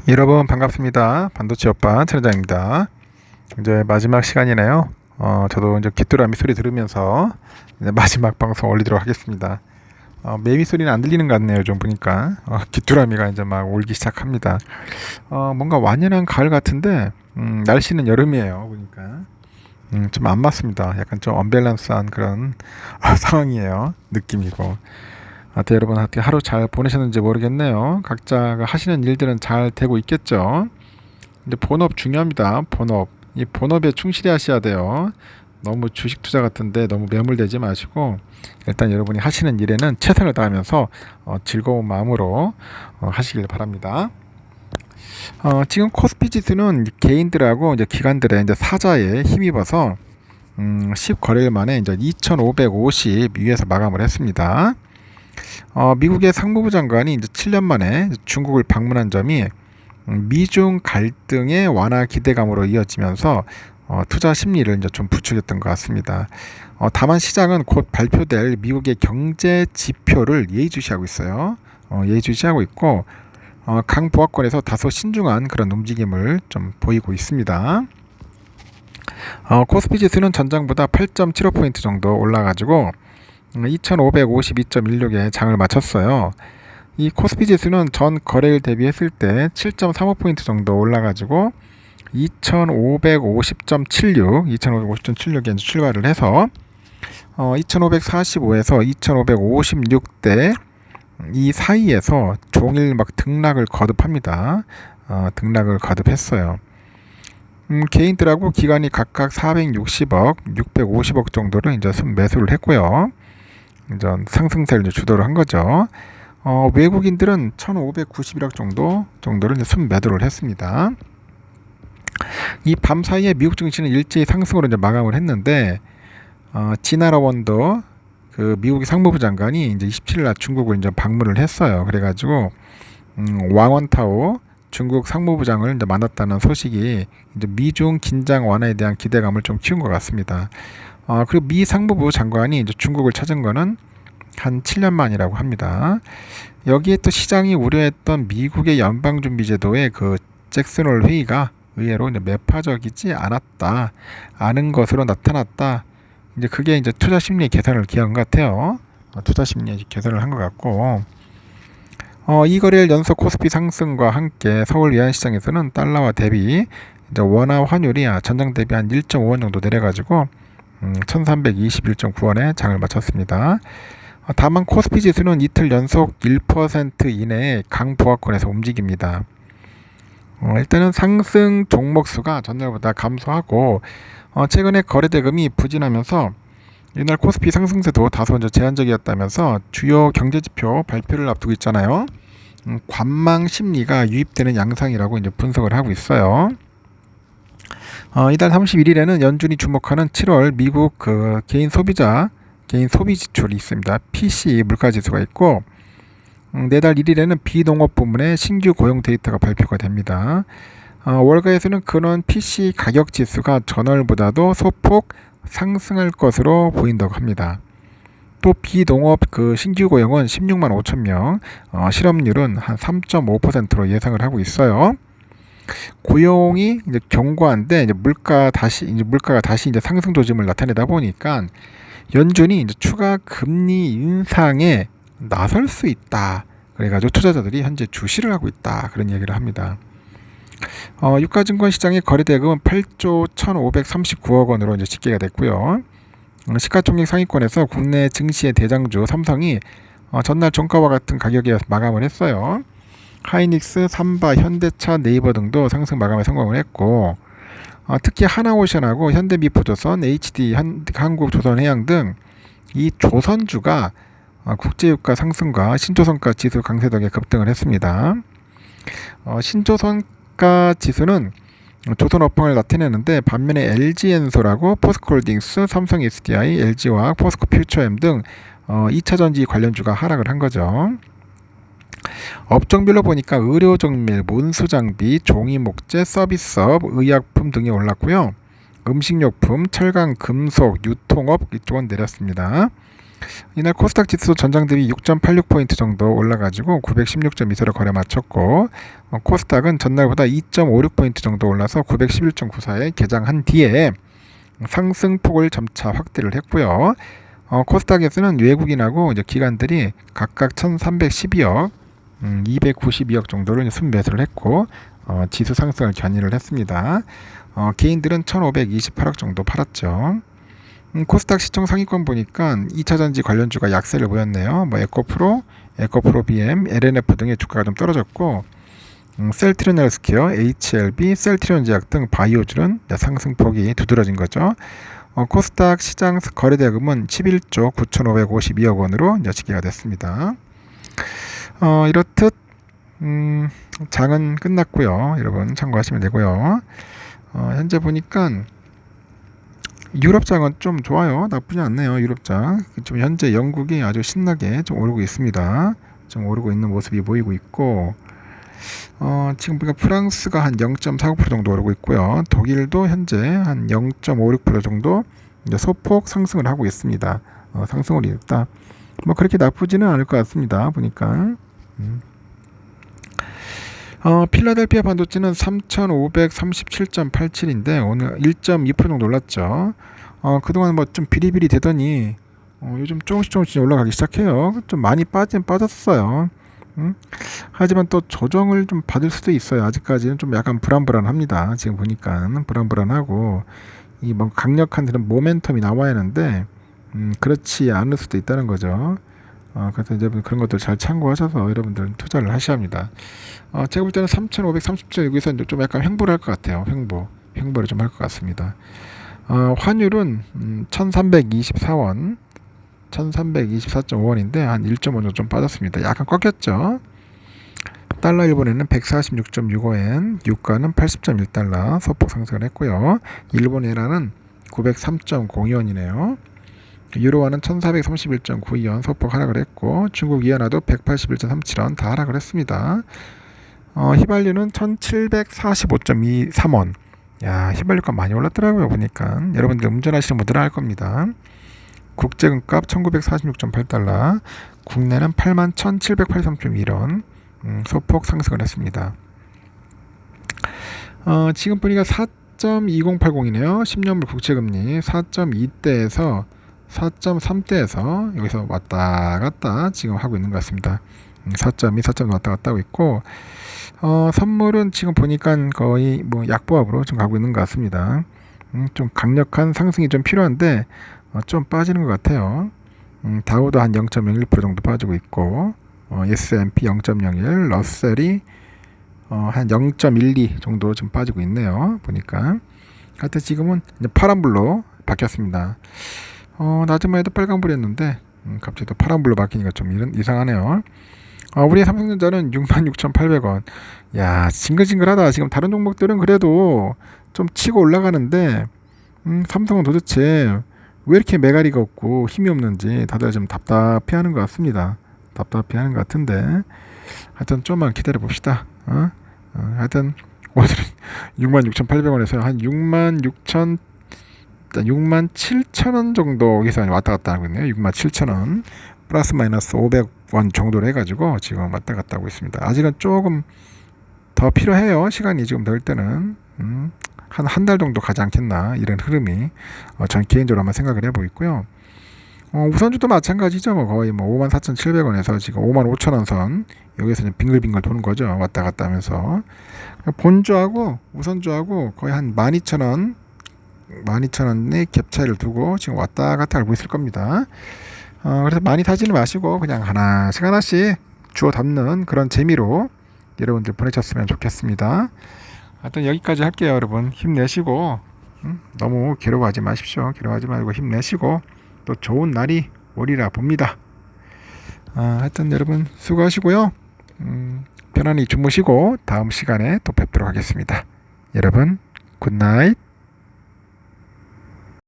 여러분 반갑습니다. 반도체 오빠 천장입니다. 이제 마지막 시간이네요. 저도 이제 귀뚜라미 소리 들으면서 이제 마지막 방송 올리도록 하겠습니다. 매미 소리는 안 들리는 것 같네요. 좀 보니까 귀뚜라미가 이제 막 울기 시작합니다. 뭔가 완연한 가을 같은데 날씨는 여름이에요. 보니까 좀 안 맞습니다. 약간 좀 언밸런스한 그런 상황이에요. 느낌이고. 여러분 하루 잘 보내셨는지 모르겠네요. 각자가 하시는 일들은 잘 되고 있겠죠. 근데 본업 중요합니다. 본업. 이 본업에 충실히 하셔야 돼요. 너무 주식 투자 같은데 너무 매몰되지 마시고 일단 여러분이 하시는 일에는 최선을 다하면서 즐거운 마음으로 하시길 바랍니다. 지금 코스피 지수는 개인들하고 이제 기관들의 이제 사자에 힘입어서 10거래일 만에 이제 2,550 위에서 마감을 했습니다. 미국의 상무부 장관이 이제 7년 만에 중국을 방문한 점이 미중 갈등의 완화 기대감으로 이어지면서 투자 심리를 이제 좀 부추겼던 것 같습니다. 다만 시장은 곧 발표될 미국의 경제 지표를 예의주시하고 있어요. 예의주시하고 있고 강보합권에서 다소 신중한 그런 움직임을 좀 보이고 있습니다. 코스피 지수는 전장보다 8.75포인트 정도 올라가지고 2552.16에 장을 마쳤어요. 이 코스피 지수는 전 거래일 대비했을 때 7.35포인트 정도 올라가지고 2550.76에 출발을 해서 2545에서 2556대 이 사이에서 종일 막 등락을 거듭합니다. 등락을 거듭했어요. 개인들하고 기관이 각각 460억, 650억 정도를 이제 매수를 했고요. 이제 상승세를 주도를 한 거죠. 외국인들은 1,591억 정도를 이제 순매도를 했습니다. 이 밤 사이에 미국 증시는 일제히 상승으로 이제 마감을 했는데 지나라 원더 그 미국의 상무부 장관이 이제 27일 날 중국을 이제 방문을 했어요. 그래가지고 왕원타오 중국 상무부장을 이제 만났다는 소식이 이제 미중 긴장 완화에 대한 기대감을 좀 키운 것 같습니다. 그리고 미 상무부 장관이 이제 중국을 찾은 거는 한 7년 만이라고 합니다. 여기에 또 시장이 우려했던 미국의 연방준비제도의 그 잭슨홀 회의가 의외로 이제 매파적이지 않은 것으로 나타났다. 이제 그게 이제 투자 심리 개선을 기한 것 같아요. 투자 심리 개선을 한 것 같고, 이 거래일 연속 코스피 상승과 함께 서울 외환시장에서는 달러와 대비 이제 원화 환율이 전장 대비 한 1.5원 정도 내려가지고 1321.9원에 장을 마쳤습니다. 다만 코스피 지수는 이틀 연속 1% 이내의 강보합권에서 움직입니다. 일단은 상승 종목 수가 전날보다 감소하고 최근에 거래 대금이 부진하면서 이날 코스피 상승세도 다소 이제 제한적이었다면서 주요 경제지표 발표를 앞두고 있잖아요. 관망 심리가 유입되는 양상이라고 이제 분석을 하고 있어요. 이달 31일에는 연준이 주목하는 7월 미국 그 개인 소비 지출이 있습니다. PCE 물가지수가 있고 내달 1일에는 비농업 부문의 신규 고용 데이터가 발표가 됩니다. 월가에서는 근원 PC 가격 지수가 전월보다도 소폭 상승할 것으로 보인다고 합니다. 또 비농업 그 신규 고용은 16만 5천 명, 실업률은 한 3.5%로 예상을 하고 있어요. 고용이 이제 견고한데 이제 물가가 다시 이제 상승 조짐을 나타내다 보니까 연준이 이제 추가 금리 인상에 나설 수 있다. 그래가지고 투자자들이 현재 주시를 하고 있다. 그런 얘기를 합니다. 유가증권 시장의 거래대금은 8조 1,539억 원으로 이제 집계가 됐고요. 시가총액 상위권에서 국내 증시의 대장주 삼성이 전날 종가와 같은 가격에 마감을 했어요. 하이닉스, 삼바, 현대차, 네이버 등도 상승 마감에 성공을 했고 특히 하나오션하고 현대미포조선, HD, 한국조선해양 등 이 조선주가 국제유가 상승과 신조선가 지수 강세 덕에 급등을 했습니다. 신조선가 지수는 조선 업황을 나타내는데 반면에 LG엔솔하고 포스코홀딩스, 삼성 SDI, LG화학, 포스코퓨처엠 등 2차전지 관련주가 하락을 한 거죠. 업종별로 보니까 의료정밀, 문수장비, 종이목재, 서비스업, 의약품 등이 올랐고요. 음식료품, 철강, 금속, 유통업 이쪽은 내렸습니다. 이날 코스닥 지수 전장 대비 6.86포인트 정도 올라가지고 916.24로 거래 마쳤고, 코스닥은 전날보다 2.56포인트 정도 올라서 911.94에 개장한 뒤에 상승폭을 점차 확대를 했고요. 코스닥에서는 외국인하고 이제 기관들이 각각 1,312억, 292억 정도를 순매수를 했고, 지수 상승을 견인을 했습니다. 개인들은 1,528억 정도 팔았죠. 코스닥 시총 상위권 보니까 2차전지 관련주가 약세를 보였네요. 뭐 에코프로, BM, LNF 등의 주가가 좀 떨어졌고, 셀트리온 헬스케어, HLB, 셀트리온 제약 등 바이오주는 상승폭이 두드러진 거죠. 코스닥 시장 거래대금은 11조 9,552억 원으로 집계가 됐습니다. 이렇듯 장은 끝났고요. 여러분 참고하시면 되고요. 현재 보니까 유럽장은 좀 좋아요. 나쁘지 않네요. 유럽장. 좀 현재 영국이 아주 신나게 좀 오르고 있습니다. 좀 오르고 있는 모습이 보이고 있고, 지금 보니까 프랑스가 한 0.49% 정도 오르고 있고요. 독일도 현재 한 0.56% 정도 이제 소폭 상승을 하고 있습니다. 상승을 일다. 뭐 그렇게 나쁘지는 않을 것 같습니다. 보니까. 필라델피아 반도체는 3,537.87인데 오늘 1.2% 정도 올랐죠. 그동안 뭐 좀 비리비리 되더니 요즘 조금씩 올라가기 시작해요. 좀 많이 빠졌어요. 하지만 또 조정을 좀 받을 수도 있어요. 아직까지는 좀 약간 불안합니다. 지금 보니까 불안하고 이 뭐 강력한 그런 모멘텀이 나와야 하는데 그렇지 않을 수도 있다는 거죠. 그래서 여러분 그런 것들 잘 참고하셔서 여러분들 투자를 하셔야 합니다. 제가 볼 때는 3,530점 여기서 좀 약간 횡보를 할 것 같아요. 횡보를 좀 할 것 같습니다. 환율은 1,324원, 1,324.5원인데 한 1.5원 정도 좀 빠졌습니다. 약간 꺾였죠. 달러 일본에는 146.65엔, 유가는 80.1달러 소폭 상승을 했고요. 일본 엔화는 903.02원이네요. 유로화는 1431.92원 소폭 하락을 했고, 중국 이엔화도 181.37원 다 하락을 했습니다. 휘발유는 1745.23원. 야, 휘발유가 많이 올랐더라고요. 보니까 여러분들 운전하시는 분들은 알 겁니다. 국제금값 1946.8달러, 국내는 81,783.1원 소폭 상승을 했습니다. 지금 보니까 4.2080이네요. 10년물 국채금리 4.2대에서 4.3대에서 여기서 왔다 갔다 지금 하고 있는 것 같습니다. 4.2, 4.2 왔다 갔다 하고 있고, 선물은 지금 보니까 거의 뭐 약보합으로 좀 가고 있는 것 같습니다. 좀 강력한 상승이 좀 필요한데 좀 빠지는 것 같아요. 다우도 한 0.01% 정도 빠지고 있고, S&P 0.01, 러셀이 한 0.12 정도 좀 빠지고 있네요. 보니까 하여튼 지금은 이제 파란불로 바뀌었습니다. 낮에만 해도 빨간불이었는데 갑자기 또 파란불로 바뀌니까 좀 이상하네요. 우리 삼성전자는 66,800원. 야, 징글징글하다. 지금 다른 종목들은 그래도 좀 치고 올라가는데 삼성은 도대체 왜 이렇게 매가리가 없고 힘이 없는지 다들 좀 답답해하는 것 같습니다. 답답해하는 것 같은데 하여튼 좀만 기다려 봅시다. 하여튼 오늘은 66,800원에서 한 67,000원 정도 여기서 왔다 갔다 하고 있네요. 67,000원 플러스 마이너스 500원 정도로 해가지고 지금 왔다 갔다 하고 있습니다. 아직은 조금 더 필요해요. 시간이 지금 될 때는 한 달 정도 가지 않겠나 이런 흐름이 전 개인적으로 한번 생각을 해보고 있고요. 우선주도 마찬가지죠. 뭐 거의 뭐 54,700원에서 지금 55,000원 선 여기서 이제 빙글빙글 도는 거죠. 왔다 갔다 하면서 본주하고 우선주하고 거의 한 12,000원의 갭 차이를 두고 지금 왔다 갔다 하고 있을 겁니다. 그래서 많이 사지는 마시고 그냥 하나씩 주워 담는 그런 재미로 여러분들 보내셨으면 좋겠습니다. 하여튼 여기까지 할게요. 여러분 힘내시고 너무 괴로워하지 마십시오. 괴로워하지 말고 힘내시고 또 좋은 날이 오리라 봅니다. 하여튼 여러분 수고하시고요. 편안히 주무시고 다음 시간에 또 뵙도록 하겠습니다. 여러분 굿나잇.